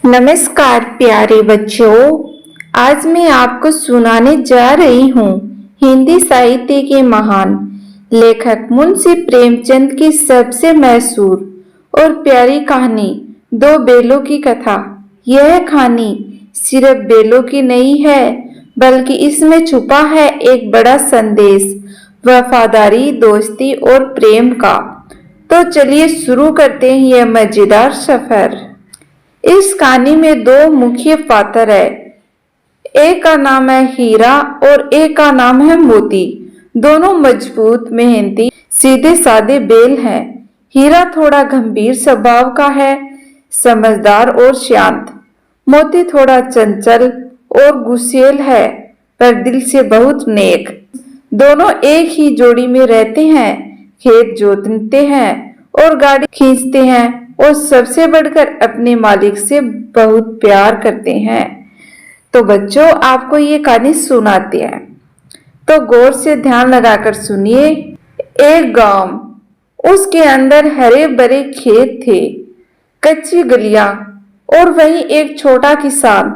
नमस्कार प्यारे बच्चों। आज मैं आपको सुनाने जा रही हूँ हिंदी साहित्य के महान लेखक मुंशी प्रेमचंद की सबसे मशहूर और प्यारी कहानी दो बेलों की कथा। यह कहानी सिर्फ बेलों की नहीं है, बल्कि इसमें छुपा है एक बड़ा संदेश, वफादारी, दोस्ती और प्रेम का। तो चलिए शुरू करते हैं यह मजेदार सफर। इस कहानी में दो मुख्य पात्र है। एक का नाम है हीरा और एक का नाम है मोती। दोनों मजबूत, मेहनती, सीधे साधे बैल हैं। हीरा थोड़ा गंभीर स्वभाव का है, समझदार और शांत। मोती थोड़ा चंचल और गुस्सैल है, पर दिल से बहुत नेक। दोनों एक ही जोड़ी में रहते हैं, खेत जोतते हैं और गाड़ी खींचते हैं, और सबसे बढ़कर अपने मालिक से बहुत प्यार करते हैं। तो बच्चों, आपको ये कहानी सुनाते हैं, तो गौर से ध्यान लगाकर सुनिए। एक गांव, उसके अंदर हरे भरे खेत थे, कच्ची गलियां, और वहीं एक छोटा किसान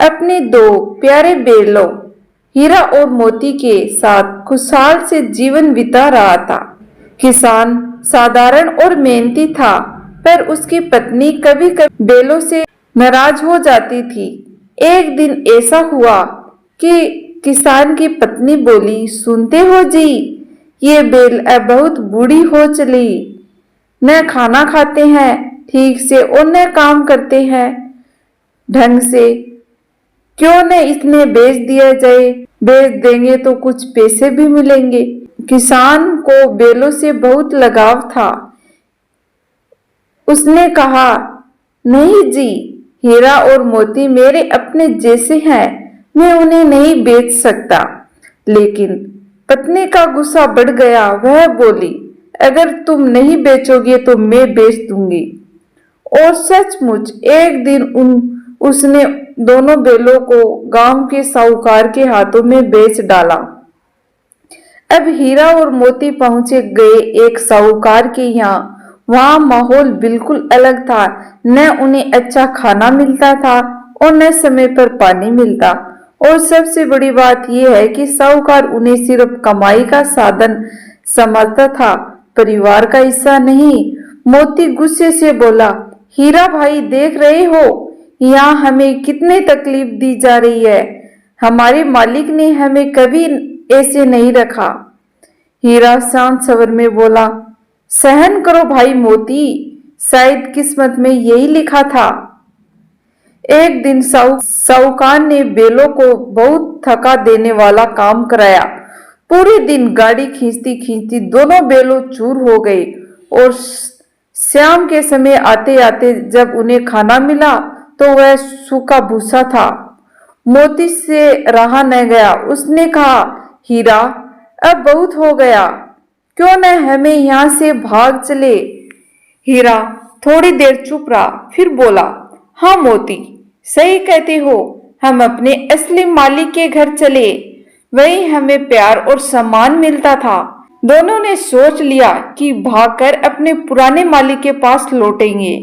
अपने दो प्यारे बैलों हीरा और मोती के साथ खुशहाल से जीवन बिता रहा था। किसान साधारण और मेहनती था, पर उसकी पत्नी कभी कभी बैलों से नाराज हो जाती थी। एक दिन ऐसा हुआ कि किसान की पत्नी बोली, सुनते हो जी, ये बैल अब बहुत बूढ़ी हो चली, न खाना खाते हैं ठीक से और न काम करते हैं ढंग से। क्यों न इतने बेच दिया जाए, बेच देंगे तो कुछ पैसे भी मिलेंगे। किसान को बैलों से बहुत लगाव था। उसने कहा, नहीं जी, हीरा और मोती मेरे अपने जैसे हैं, मैं उन्हें नहीं बेच सकता। लेकिन पत्नी का गुस्सा बढ़ गया। वह बोली, अगर तुम नहीं बेचोगे तो मैं बेच दूंगी। और सचमुच एक दिन उसने दोनों बैलों को गांव के साहूकार के हाथों में बेच डाला। अब हीरा और मोती पहुंचे गए एक साहूकार के यहाँ। वहां माहौल बिल्कुल अलग था। न उन्हें अच्छा खाना मिलता था और न समय पर पानी मिलता। और सबसे बड़ी बात यह है कि साहूकार उन्हें सिर्फ कमाई का साधन समझता था, परिवार का हिस्सा नहीं। मोती गुस्से से बोला, हीरा भाई, देख रहे हो यहाँ हमें कितनी तकलीफ दी जा रही है। हमारे मालिक ने हमें कभी ऐसे नहीं रखा। हीरा शांत स्वर में बोला, सहन करो भाई मोती, शायद किस्मत में यही लिखा था। एक दिन साहूकार ने बैलों को बहुत थका देने वाला काम कराया। पूरे दिन गाड़ी खींचती खींचती दोनों बैलों चूर हो गए, और शाम के समय आते आते जब उन्हें खाना मिला तो वह सूखा भूसा था। मोती से रहा न गया। उसने कहा, हीरा, अब बहुत हो गया, क्यों न हमें यहाँ से भाग चले। हीरा थोड़ी देर चुप रहा, फिर बोला, हाँ मोती, सही कहते हो, हम अपने असली मालिक के घर चले, वहीं हमें प्यार और सम्मान मिलता था। दोनों ने सोच लिया कि भागकर अपने पुराने मालिक के पास लौटेंगे।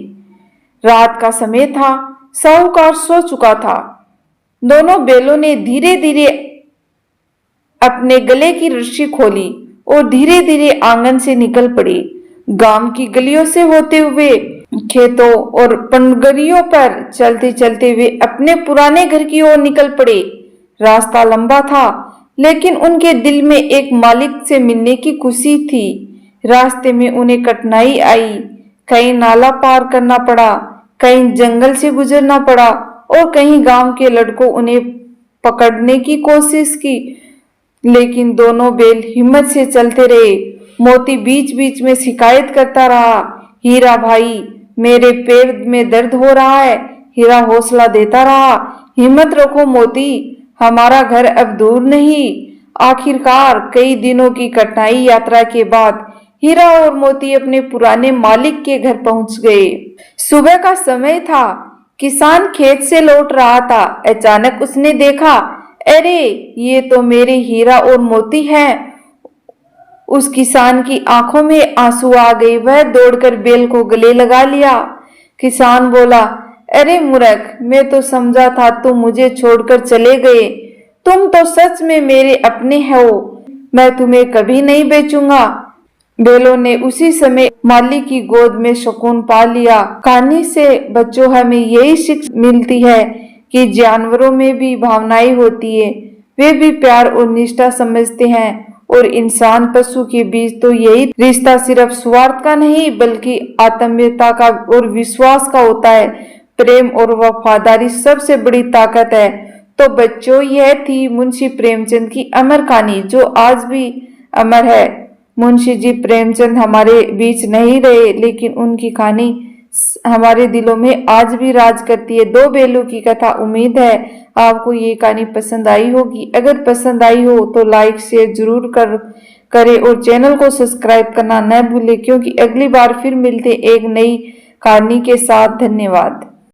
रात का समय था, साहूकार सो चुका था। दोनों बैलों ने धीरे धीरे अपने गले की रस्सी खोली और धीरे धीरे आंगन से निकल पड़े। गांव की गलियों से होते हुए खेतों और पनगरियों पर चलते चलते वे अपने पुराने घर की ओर निकल पड़े। रास्ता लंबा था, लेकिन उनके दिल में एक मालिक से मिलने की खुशी थी। रास्ते में उन्हें कठिनाई आई, कहीं नाला पार करना पड़ा, कहीं जंगल से गुजरना पड़ा, और कहीं गांव के लड़कों उन्हें पकड़ने की कोशिश की। लेकिन दोनों बैल हिम्मत से चलते रहे। मोती बीच बीच में शिकायत करता रहा, हीरा भाई, मेरे पैर में दर्द हो रहा है। हीरा हौसला देता रहा, हिम्मत रखो मोती, हमारा घर अब दूर नहीं। आखिरकार कई दिनों की कठिनाई यात्रा के बाद हीरा और मोती अपने पुराने मालिक के घर पहुंच गए। सुबह का समय था। किसान खेत से लौट रहा था। अचानक उसने देखा, अरे ये तो मेरे हीरा और मोती हैं। उस किसान की आंखों में आंसू आ गए। वह दौड़कर बैल को गले लगा लिया। किसान बोला, अरे मूर्ख, मैं तो समझा था तुम मुझे छोड़कर चले गए। तुम तो सच में मेरे अपने हो। मैं तुम्हें कभी नहीं बेचूंगा। बेलों ने उसी समय माली की गोद में सुकून पा लिया। कहानी से बच्चों हमें यही शिक्षा मिलती है कि जानवरों में भी भावनाएं होती है, वे भी प्यार और निष्ठा समझते हैं। और इंसान पशु के बीच तो यही रिश्ता सिर्फ स्वार्थ का नहीं बल्कि आत्मीयता का और विश्वास का होता है। प्रेम और वफादारी सबसे बड़ी ताकत है। तो बच्चों, यह थी मुंशी प्रेमचंद की अमर कहानी जो आज भी अमर है। मुंशी जी प्रेमचंद हमारे बीच नहीं रहे, लेकिन उनकी कहानी हमारे दिलों में आज भी राज करती है। दो बेलों की कथा। उम्मीद है आपको ये कहानी पसंद आई होगी। अगर पसंद आई हो तो लाइक शेयर जरूर करें और चैनल को सब्सक्राइब करना न भूलें, क्योंकि अगली बार फिर मिलते एक नई कहानी के साथ। धन्यवाद।